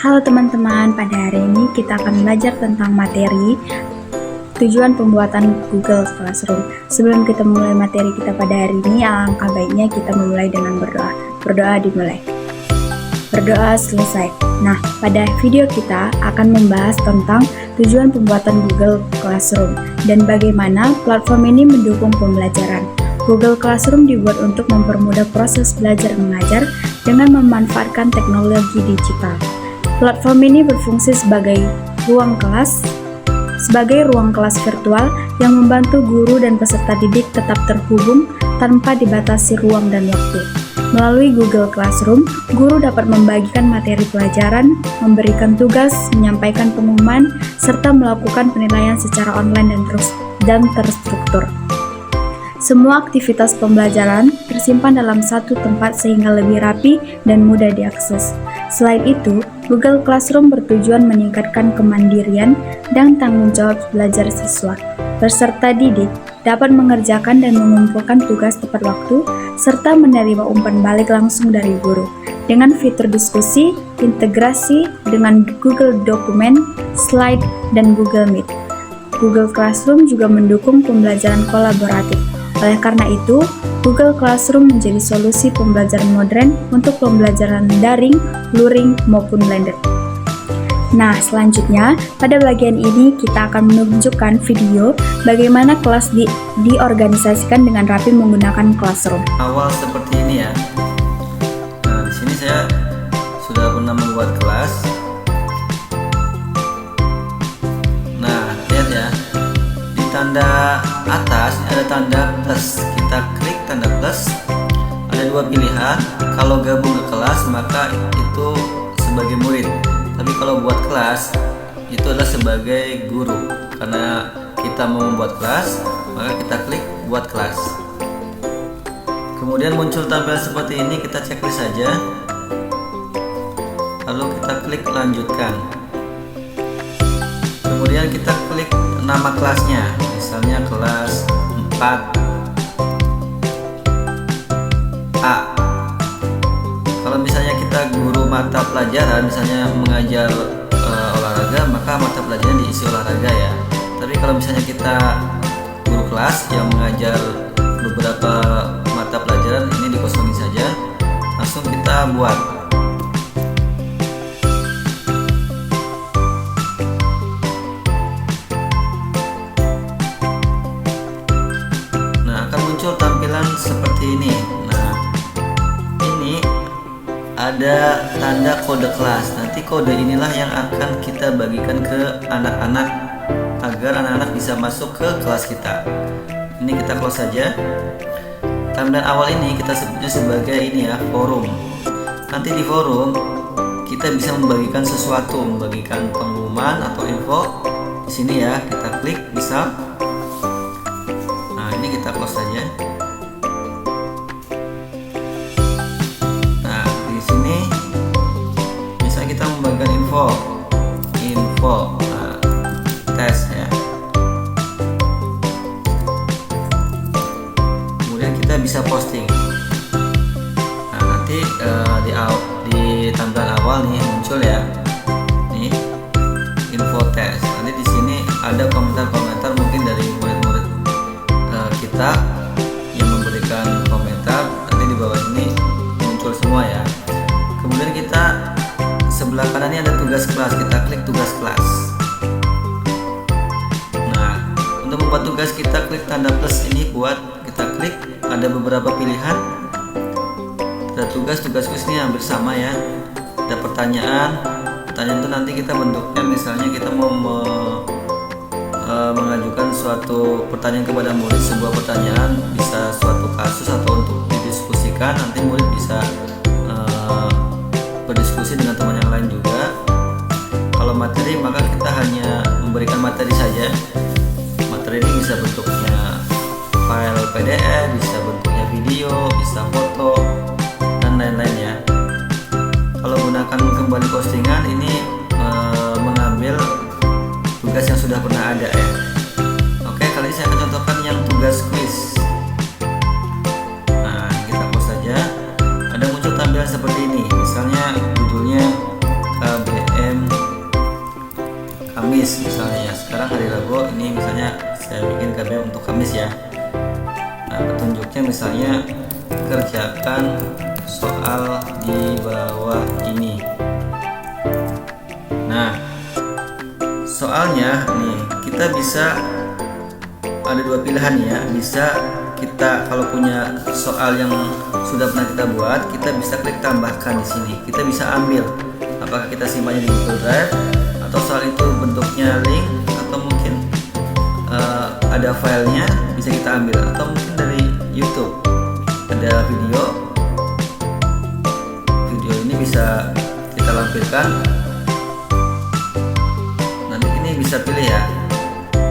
Halo teman-teman, pada hari ini kita akan belajar tentang materi tujuan pembuatan Google Classroom. Sebelum kita mulai materi kita pada hari ini, alangkah baiknya kita memulai dengan berdoa. Berdoa dimulai. Berdoa selesai. Nah, pada video kita akan membahas tentang tujuan pembuatan Google Classroom dan bagaimana platform ini mendukung pembelajaran. Google Classroom dibuat untuk mempermudah proses belajar mengajar dengan memanfaatkan teknologi digital. Platform ini berfungsi sebagai ruang kelas virtual yang membantu guru dan peserta didik tetap terhubung tanpa dibatasi ruang dan waktu. Melalui Google Classroom, guru dapat membagikan materi pelajaran, memberikan tugas, menyampaikan pengumuman, serta melakukan penilaian secara online dan terstruktur. Semua aktivitas pembelajaran tersimpan dalam satu tempat sehingga lebih rapi dan mudah diakses. Selain itu, Google Classroom bertujuan meningkatkan kemandirian dan tanggung jawab belajar siswa. Peserta didik dapat mengerjakan dan mengumpulkan tugas tepat waktu, serta menerima umpan balik langsung dari guru. Dengan fitur diskusi, integrasi dengan Google Dokumen, Slide, dan Google Meet. Google Classroom juga mendukung pembelajaran kolaboratif. Oleh karena itu, Google Classroom menjadi solusi pembelajaran modern untuk pembelajaran daring, luring, maupun blended. Nah, selanjutnya, pada bagian ini kita akan menunjukkan video bagaimana kelas diorganisasikan dengan rapi menggunakan Classroom. Awal seperti ini ya. Nah, di sini saya sudah pernah membuat kelas. Nah, lihat ya. Di tanda atas ada tanda plus. Kita klik tanda plus. Ada dua pilihan. Kalau gabung ke kelas maka itu sebagai murid. Tapi kalau buat kelas itu adalah sebagai guru. Karena kita mau membuat kelas, maka kita klik buat kelas. Kemudian muncul tampilan seperti ini, kita checklist saja. Lalu kita klik lanjutkan. Kemudian kita klik nama kelasnya, misalnya kelas 4A. Kalau misalnya kita guru mata pelajaran, misalnya mengajar olahraga, maka mata pelajaran diisi olahraga ya. Tapi kalau misalnya kita guru kelas yang mengajar beberapa mata pelajaran, ini dikosongin saja. Langsung kita buat. Nah, akan muncul tampilan seperti ini. Nah, ini ada tanda kode kelas. Nanti kode inilah yang akan kita bagikan ke anak-anak agar anak-anak bisa masuk ke kelas kita. Ini kita close saja. Tampilan awal ini kita sebutnya sebagai ini ya, forum. Nanti di forum kita bisa membagikan sesuatu, membagikan pengumuman atau info. Di sini ya, kita klik misal. Nah, ini kita close saja. Nah, di sini misalnya kita membagikan info. Nah, tes ya. Kemudian kita bisa posting. Nah, nanti di tampilan awal nih muncul ya. Nih, info tes. Nanti di sini ada komentar-komentar mungkin dari murid-murid kita yang memberikan komentar. Nanti di bawah ini muncul semua ya. Kemudian kita sebelah kanan ini ada tugas kelas. Kita klik tugas kelas. Untuk membuat tugas kita klik tanda plus ini, buat kita klik, ada beberapa pilihan. Ada tugas ini hampir sama ya. Ada pertanyaan itu nanti kita bentuknya, misalnya kita mau mengajukan suatu pertanyaan kepada murid, sebuah pertanyaan bisa suatu kasus atau untuk didiskusikan. Nanti murid bisa berdiskusi dengan teman yang lain juga. Kalau materi maka kita hanya memberikan materi saja. Materi ini bisa bentuknya file PDF, bisa bentuknya video, bisa foto, dan lain-lain ya. Kalau gunakan kembali postingan ini mengambil tugas yang sudah pernah ada ya. Oke, kali ini saya akan contohkan yang tugas quiz. Nah, kita close saja. Ada muncul tampilan seperti ini, misalnya judulnya KBM Kamis misalnya ya. Sekarang hari Rabu, ini misalnya saya bikin KB untuk Kamis ya. Nah, petunjuknya misalnya kerjakan soal di bawah ini. Nah, soalnya nih kita bisa ada dua pilihan ya. Bisa kita kalau punya soal yang sudah pernah kita buat, kita bisa klik tambahkan di sini. Kita bisa ambil apakah kita simpannya di Google Drive atau soal itu bentuknya link atau mungkin ada filenya bisa kita ambil, atau mungkin dari YouTube ada video ini bisa kita lampirkan. Nanti ini bisa pilih ya,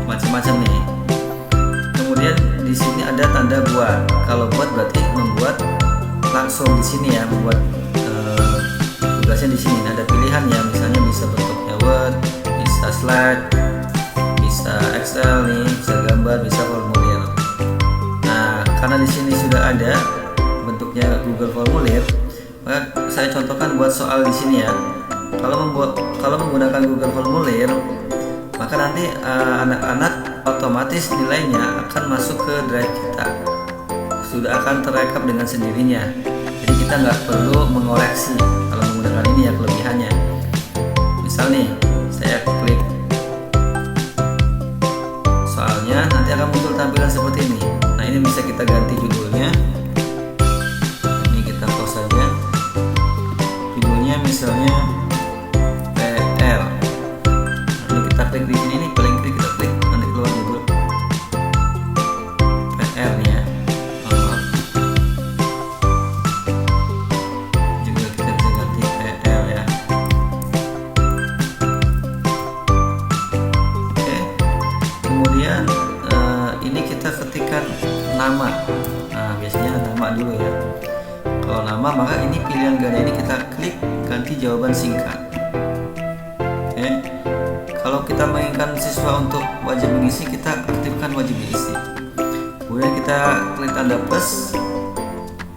macam-macam nih. Kemudian di sini ada tanda buat. Kalau buat berarti membuat langsung di sini ya, membuat tugasnya di sini. Ada pilihan ya, misalnya bisa bentuknya Word, bisa slide, bisa Excel nih, bisa gambar, bisa formulir. Nah, karena di sini sudah ada bentuknya Google Formulir, maka saya contohkan buat soal di sini ya. Kalau menggunakan Google Formulir, maka nanti anak-anak otomatis nilainya akan masuk ke drive kita, sudah akan terekap dengan sendirinya. Jadi kita nggak perlu mengoreksi kalau menggunakan ini ya, kelebihannya. Misal nih, saya klik soalnya, nanti akan muncul tampilan seperti ini. Nah, ini bisa kita ganti judulnya. Ini kita close saja. Judulnya misalnya PR. Ini kita klik di sini nih, paling klik kita klik, nanti keluar judul PR nih ya. Juga kita bisa ganti PR ya. Oke. Kemudian ini kita ketikkan nama. Nah, biasanya nama dulu ya. Kalau nama, maka ini pilihan ganda ini kita klik ganti jawaban singkat. Oke. Kalau kita menginginkan siswa untuk wajib mengisi, kita aktifkan wajib diisi. Kemudian kita klik tanda plus.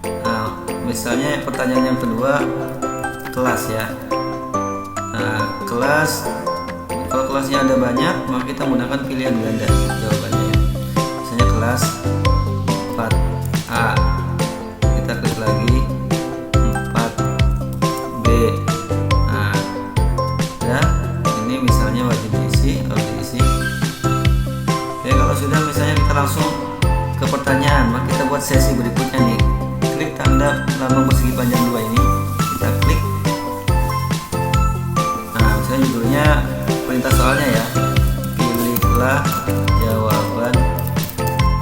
Nah, misalnya pertanyaan yang kedua, kelas ya. Nah, kelas, kalau kelasnya ada banyak, maka kita menggunakan pilihan ganda jawabannya ya. Misalnya kelas 4A, kita klik lagi 4B. Nah, ya, ini misalnya wajib diisi, harus diisi. Oke, kalau sudah misalnya kita langsung ke pertanyaan, maka kita buat sesi berikutnya nih. Klik tanda lambang persegi panjang 2 ini, kita klik. Nah, misalnya judulnya perintah soalnya ya, pilihlah jawaban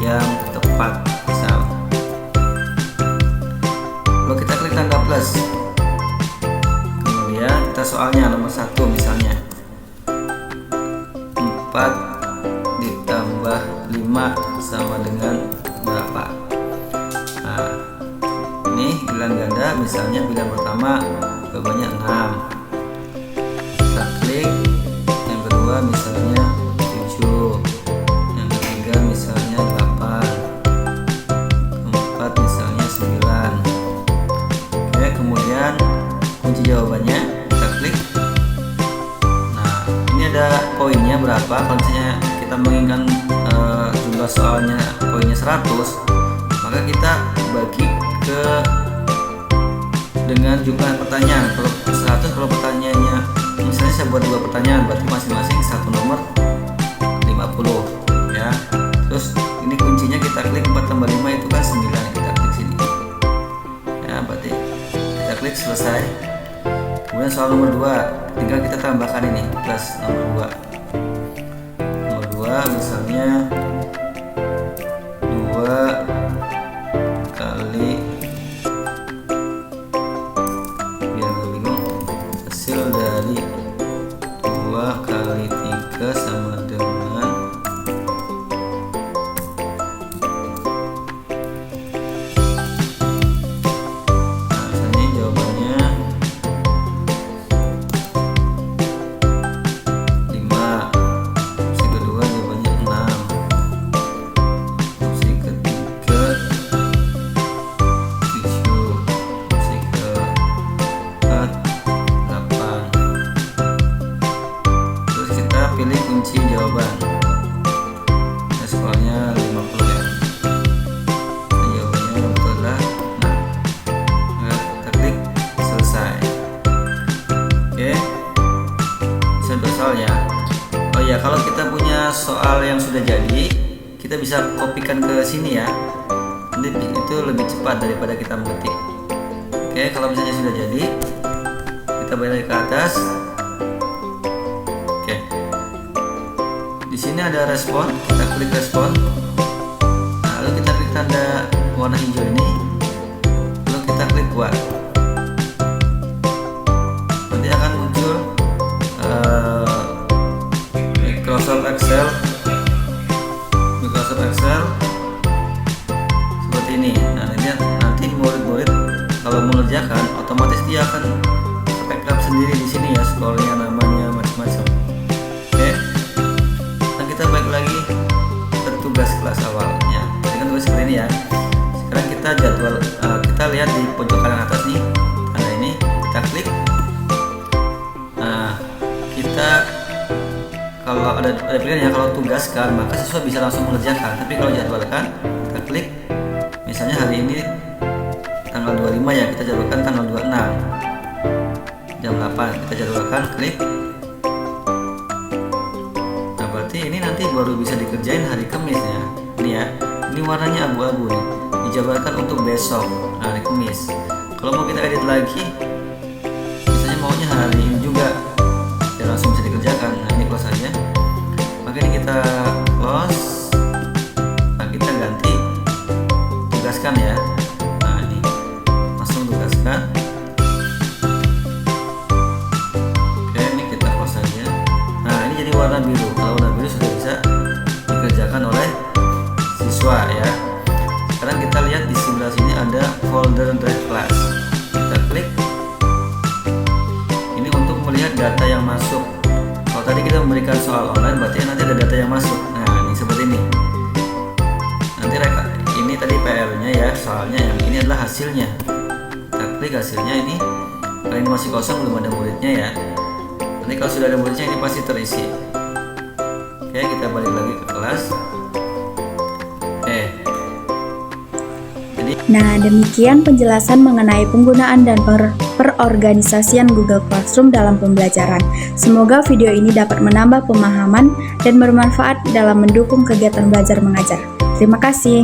yang tepat misal. Lalu kita klik tanda plus, kemudian kita soalnya nomor 1 misalnya 4 ditambah 5 sama dengan berapa. Nah, ini pilihan ganda, misalnya pilihan pertama jawabannya 6, kita klik. Yang kedua misalnya 7, yang ketiga misalnya 8, keempat misalnya 9. Oke, kemudian kunci jawabannya kita klik. Nah, ini ada poinnya berapa. Kalau misalnya kita menginginkan jumlah soalnya poinnya 100, maka kita bagi ke dengan jumlah pertanyaan. Kalau 100, kalau pertanyaannya misalnya saya buat 2 pertanyaan, berarti masing-masing satu nomor 50 ya. Terus ini kuncinya kita klik 4 tambah 5 itu kan 9, kita klik sini ya, berarti kita klik selesai. Kemudian soal nomor 2 tinggal kita tambahkan ini plus nomor 2 misalnya 2 kali, biar nggak bingung, hasil dari 2 kali 3 sama dengan misalnya jawabannya 5, opsi kedua jawabannya 6, opsi ketiga kita bisa kopikan ke sini ya. Nanti itu lebih cepat daripada kita mengetik. Oke, kalau misalnya sudah jadi, kita balik lagi ke atas. Oke, di sini ada respon, kita klik respon. Nah, lalu kita klik tanda warna hijau ini, lalu kita klik buat. Nanti akan muncul Microsoft Excel seperti ini. Nah, nanti murid-murid kalau mengerjakan otomatis dia akan backup sendiri di sini ya, scrollnya, namanya, macam-macam. Oke, nah kita balik lagi ke tugas kelas awalnya. Tadi kan tugas seperti ini ya. Sekarang kita jadwal, kita lihat di pojok kanan atas nih, tanda ini, kita klik. Nah, kita kalau ada pilihan ya, kalau tugaskan maka siswa bisa langsung mengerjakan, tapi kalau jadwalkan kita klik. Misalnya hari ini tanggal 25 ya, kita jadwalkan tanggal 26 jam 8, kita jadwalkan, klik. Nah, berarti ini nanti baru bisa dikerjain hari Kamis ya. Ini ya, ini warnanya abu-abu nih, dijadwalkan untuk besok, hari Kamis. Kalau mau kita edit lagi, misalnya maunya hari ini juga, ya langsung bisa dikerjakan. Nah, ini close aja. Maka ini kita close. Nah, kita ganti tugaskan ya. Nah, ini langsung tugaskan. Oke, ini kita close aja. Nah, ini jadi warna biru. Kalau warna biru sudah bisa dikerjakan oleh siswa ya. Sekarang kita lihat di sebelah sini ada folder drive class. Kita klik. Ini untuk melihat data yang masuk. Kalau tadi kita memberikan soal online, berarti nanti ada data yang masuk. Nah, ini seperti ini. Nanti ini tadi PR-nya ya, soalnya yang ini adalah hasilnya. Kita klik hasilnya ini. Kalau ini masih kosong, belum ada muridnya ya. Nanti kalau sudah ada muridnya, ini pasti terisi. Oke, kita balik lagi ke kelas. Nah, demikian penjelasan mengenai penggunaan dan perorganisasian Google Classroom dalam pembelajaran. Semoga video ini dapat menambah pemahaman dan bermanfaat dalam mendukung kegiatan belajar mengajar. Terima kasih.